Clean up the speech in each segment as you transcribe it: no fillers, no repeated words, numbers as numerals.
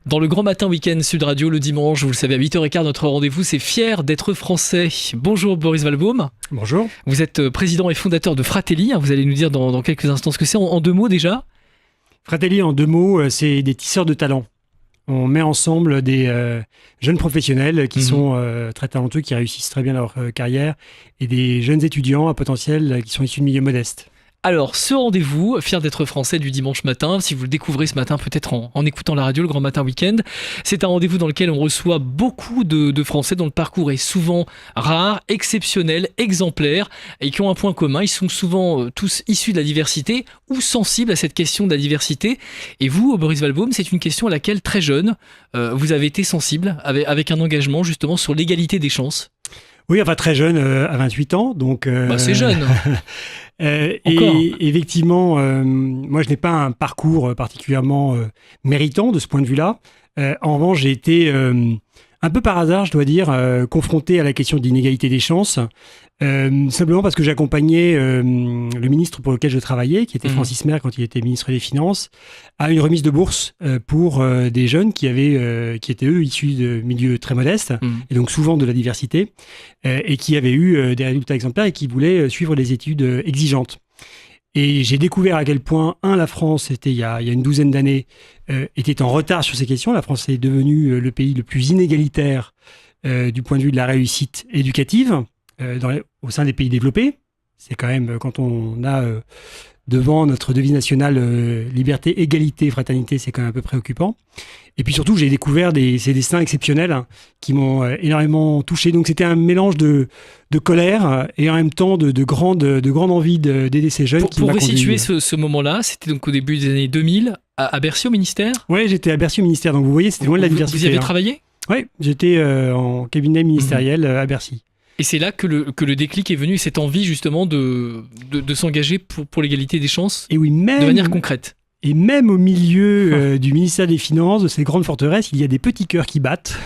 Dans le Grand Matin Week-end Sud Radio, le dimanche, vous le savez, à 8h15, notre rendez-vous, c'est Fier d'être français. Bonjour Boris Valbaum. Bonjour. Vous êtes président et fondateur de Fratelli. Vous allez nous dire dans quelques instants ce que c'est. En deux mots déjà. Fratelli, en deux mots, c'est des tisseurs de talent. On met ensemble des jeunes professionnels qui sont très talentueux, qui réussissent très bien leur carrière, et des jeunes étudiants à potentiel qui sont issus de milieux modestes. Alors, ce rendez-vous, Fier d'être français du dimanche matin, si vous le découvrez ce matin peut-être en écoutant la radio, le Grand Matin Week-end, c'est un rendez-vous dans lequel on reçoit beaucoup de Français dont le parcours est souvent rare, exceptionnel, exemplaire, et qui ont un point commun. Ils sont souvent tous issus de la diversité ou sensibles à cette question de la diversité. Et vous, Boris Valbaum, c'est une question à laquelle, très jeune, vous avez été sensible, avec un engagement justement sur l'égalité des chances. Oui, enfin très jeune, à 28 ans, donc... c'est jeune. Et effectivement, moi je n'ai pas un parcours particulièrement méritant de ce point de vue-là. En revanche, j'ai été un peu par hasard, je dois dire, confronté à la question de l'inégalité des chances, simplement parce que j'accompagnais le ministre pour lequel je travaillais, qui était Francis Mer quand il était ministre des Finances, à une remise de bourse pour des jeunes qui étaient eux issus de milieux très modestes, et donc souvent de la diversité, et qui avaient eu des résultats exemplaires et qui voulaient suivre des études exigeantes. Et j'ai découvert à quel point, la France, c'était il y a une douzaine d'années, était en retard sur ces questions. La France est devenue le pays le plus inégalitaire du point de vue de la réussite éducative au sein des pays développés. C'est quand même, quand on a devant notre devise nationale liberté, égalité, fraternité, c'est quand même un peu préoccupant. Et puis surtout, j'ai découvert ces destins exceptionnels qui m'ont énormément touché. Donc c'était un mélange de colère et en même temps de grande envie d'aider ces jeunes. Pour resituer ce moment-là, c'était donc au début des années 2000 à Bercy au ministère ? Oui, j'étais à Bercy au ministère, donc vous voyez, c'était loin de la diversité. Vous y avez travaillé ? Oui, j'étais en cabinet ministériel à Bercy. Et c'est là que le déclic est venu, cette envie justement de s'engager pour l'égalité des chances, et oui, même, de manière concrète. Et même au milieu du ministère des Finances, de ces grandes forteresses, il y a des petits cœurs qui battent.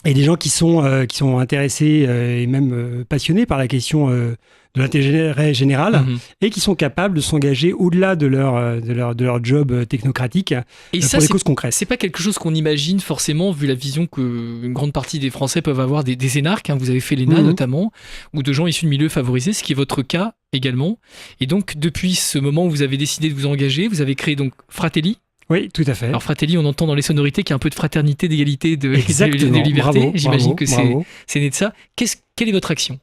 Et des gens qui sont intéressés et même passionnés par la question de l'intérêt général et qui sont capables de s'engager au-delà de leur job technocratique et pour des causes concrètes. C'est pas quelque chose qu'on imagine forcément vu la vision qu'une grande partie des Français peuvent avoir des énarques. Vous avez fait l'ENA notamment, ou de gens issus de milieux favorisés, ce qui est votre cas également. Et donc depuis ce moment où vous avez décidé de vous engager, vous avez créé donc Fratelli. Oui, tout à fait. Alors Fratelli, on entend dans les sonorités qu'il y a un peu de fraternité, d'égalité, de liberté. Bravo, j'imagine que c'est né de ça. Quelle est votre action ?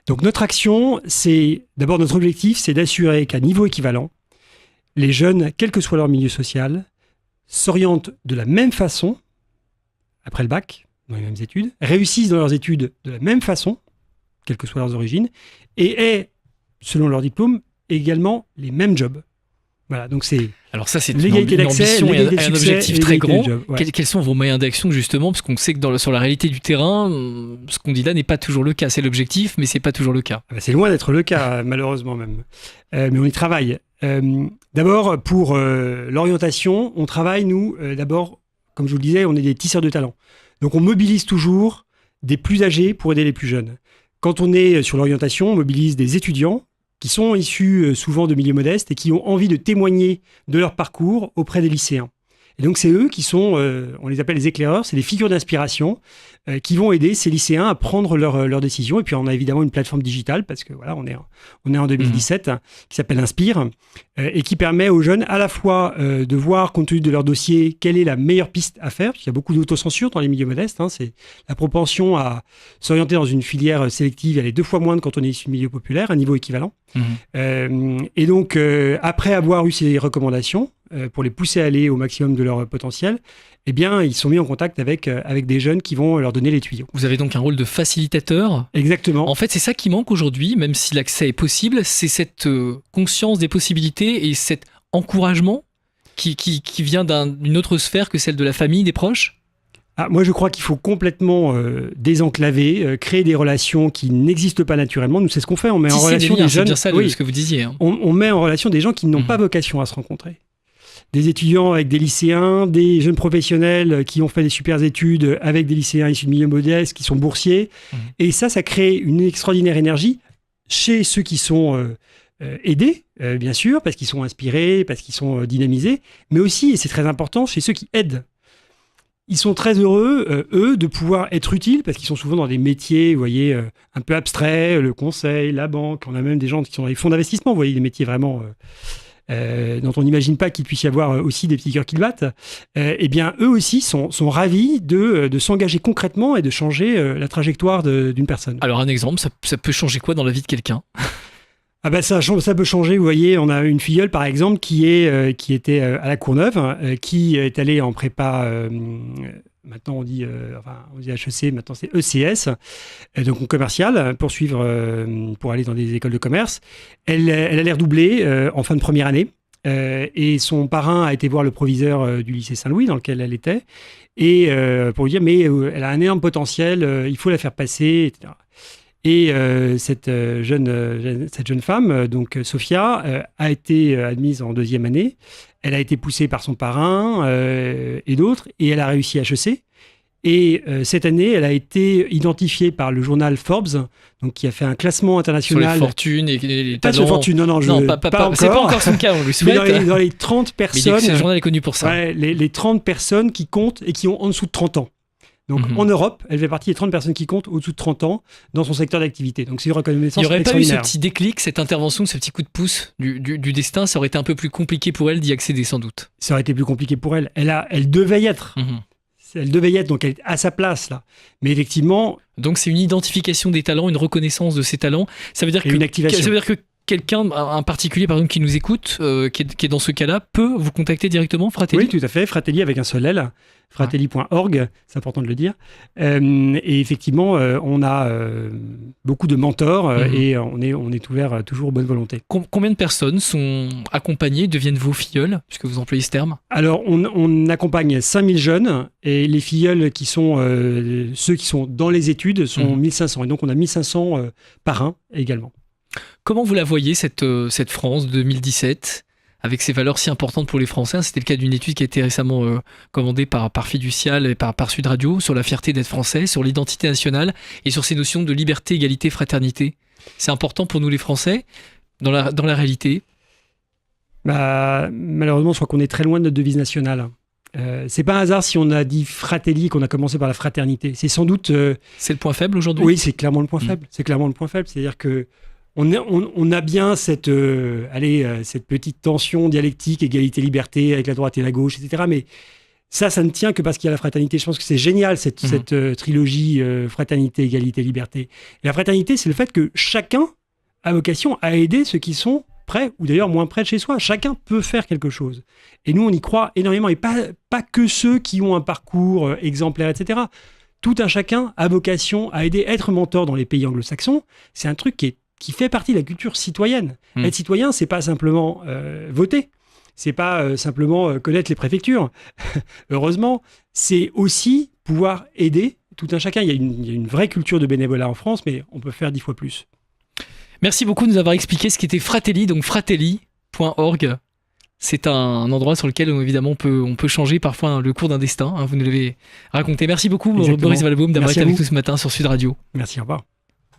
Donc notre action, c'est d'abord notre objectif, c'est d'assurer qu'à niveau équivalent, les jeunes, quel que soit leur milieu social, s'orientent de la même façon après le bac, dans les mêmes études, réussissent dans leurs études de la même façon, quelles que soient leurs origines, et aient, selon leur diplôme, également les mêmes jobs. Voilà, donc c'est l'égalité d'accès, l'égalité de succès, un objectif très grand. Ouais. Quels sont vos moyens d'action justement ? Parce qu'on sait que sur la réalité du terrain, ce qu'on dit là n'est pas toujours le cas. C'est l'objectif, mais c'est pas toujours le cas. C'est loin d'être le cas, malheureusement même. Mais on y travaille. D'abord, pour l'orientation, on travaille, nous, d'abord, comme je vous le disais, on est des tisseurs de talent. Donc on mobilise toujours des plus âgés pour aider les plus jeunes. Quand on est sur l'orientation, on mobilise des étudiants qui sont issus souvent de milieux modestes et qui ont envie de témoigner de leur parcours auprès des lycéens. Et donc c'est eux qui sont, on les appelle les éclaireurs, c'est des figures d'inspiration qui vont aider ces lycéens à prendre leurs décisions. Et puis on a évidemment une plateforme digitale, parce que voilà, on est en 2017, qui s'appelle Inspire, et qui permet aux jeunes à la fois de voir, compte tenu de leur dossier, quelle est la meilleure piste à faire, parce qu'il y a beaucoup d'autocensure dans les milieux modestes, c'est la propension à s'orienter dans une filière sélective, elle est 2 fois moindre quand on est issu de milieu populaire, à niveau équivalent. Et donc, après avoir eu ces recommandations, pour les pousser à aller au maximum de leur potentiel, eh bien, ils sont mis en contact avec des jeunes qui vont leur donner les tuyaux. Vous avez donc un rôle de facilitateur. Exactement. En fait, c'est ça qui manque aujourd'hui, même si l'accès est possible, c'est cette conscience des possibilités et cet encouragement qui vient d'une autre sphère que celle de la famille, des proches. Moi, je crois qu'il faut complètement désenclaver, créer des relations qui n'existent pas naturellement. Nous, c'est ce qu'on fait. On met en relation des jeunes. C'est bien ça ce que vous disiez. On met en relation des gens qui n'ont pas vocation à se rencontrer. Des étudiants avec des lycéens, des jeunes professionnels qui ont fait des super études avec des lycéens issus de milieux modestes, qui sont boursiers. Et ça crée une extraordinaire énergie chez ceux qui sont aider, bien sûr, parce qu'ils sont inspirés, parce qu'ils sont dynamisés, mais aussi, et c'est très important, chez ceux qui aident. Ils sont très heureux, eux, de pouvoir être utiles, parce qu'ils sont souvent dans des métiers, vous voyez, un peu abstraits, le conseil, la banque. On a même des gens qui sont dans les fonds d'investissement, vous voyez, des métiers vraiment dont on n'imagine pas qu'il puisse y avoir aussi des petits cœurs qui le battent. Eh bien, eux aussi sont ravis de s'engager concrètement et de changer la trajectoire d'une personne. Alors, un exemple, ça peut changer quoi dans la vie de quelqu'un ? Ah ben ça peut changer, vous voyez, on a une filleule par exemple qui était à la Courneuve, qui est allée en prépa, maintenant on dit HEC, maintenant c'est ECS, donc en commercial, pour aller dans des écoles de commerce. Elle allait redoubler en fin de première année. Et son parrain a été voir le proviseur du lycée Saint-Louis dans lequel elle était, et pour lui dire mais elle a un énorme potentiel, il faut la faire passer, etc. Et cette jeune femme, donc Sophia, a été admise en deuxième année. Elle a été poussée par son parrain et d'autres, et elle a réussi HEC. Et cette année, elle a été identifiée par le journal Forbes, donc qui a fait un classement international. Sur les fortunes et les talents. Pas sur les fortunes, non, pas encore. C'est pas encore son cas, on le souhaite. Mais dans les 30 personnes. Mais le journal est connu pour ça. Ouais, les 30 personnes qui comptent et qui ont en dessous de 30 ans. Donc en Europe, elle fait partie des 30 personnes qui comptent au-dessous de 30 ans dans son secteur d'activité. Donc c'est une reconnaissance extraordinaire. Il n'y aurait pas eu ce petit déclic, cette intervention, ce petit coup de pouce du destin, ça aurait été un peu plus compliqué pour elle d'y accéder sans doute. Ça aurait été plus compliqué pour elle. Elle devait y être. Elle devait y être, donc elle est à sa place là. Mais effectivement... Donc c'est une identification des talents, une reconnaissance de ses talents. Ça veut dire une activation. Ça veut dire que quelqu'un, un particulier par exemple qui nous écoute, qui est dans ce cas-là, peut vous contacter directement, Fratelli ? Oui, tout à fait, Fratelli avec un seul L, fratelli.org, c'est important de le dire. Et effectivement, on a beaucoup de mentors et on est ouvert toujours aux bonnes volontés. Combien de personnes sont accompagnées, deviennent vos filleuls, puisque vous employez ce terme ? Alors, on accompagne 5000 jeunes et les filleuls qui sont ceux qui sont dans les études sont 1500. Et donc, on a 1500 parrains également. Comment vous la voyez, cette France 2017, avec ses valeurs si importantes pour les Français ? C'était le cas d'une étude qui a été récemment commandée par Fiducial et par Sud Radio sur la fierté d'être français, sur l'identité nationale et sur ces notions de liberté, égalité, fraternité. C'est important pour nous les Français, dans la réalité ? Malheureusement, je crois qu'on est très loin de notre devise nationale. C'est pas un hasard si on a dit Fratelli, qu'on a commencé par la fraternité. C'est sans doute... C'est le point faible aujourd'hui ? Oui, c'est clairement le point faible. C'est clairement le point faible. C'est-à-dire que on a bien cette petite tension dialectique, égalité, liberté, avec la droite et la gauche, etc. Mais ça ne tient que parce qu'il y a la fraternité. Je pense que c'est génial, cette trilogie fraternité, égalité, liberté. Et la fraternité, c'est le fait que chacun a vocation à aider ceux qui sont près, ou d'ailleurs moins près de chez soi. Chacun peut faire quelque chose. Et nous, on y croit énormément. Et pas que ceux qui ont un parcours exemplaire, etc. Tout un chacun a vocation à aider. Être mentor dans les pays anglo-saxons, c'est un truc qui fait partie de la culture citoyenne. Être citoyen, c'est pas simplement voter, c'est pas simplement connaître les préfectures. Heureusement, c'est aussi pouvoir aider tout un chacun. Il y a une vraie culture de bénévolat en France, mais on peut faire 10 fois plus. Merci beaucoup de nous avoir expliqué ce qu'était Fratelli, donc fratelli.org. C'est un endroit sur lequel évidemment on peut changer parfois le cours d'un destin. Vous nous l'avez raconté. Merci beaucoup, Boris Valbaum, d'avoir été avec nous ce matin sur Sud Radio. Merci, au revoir.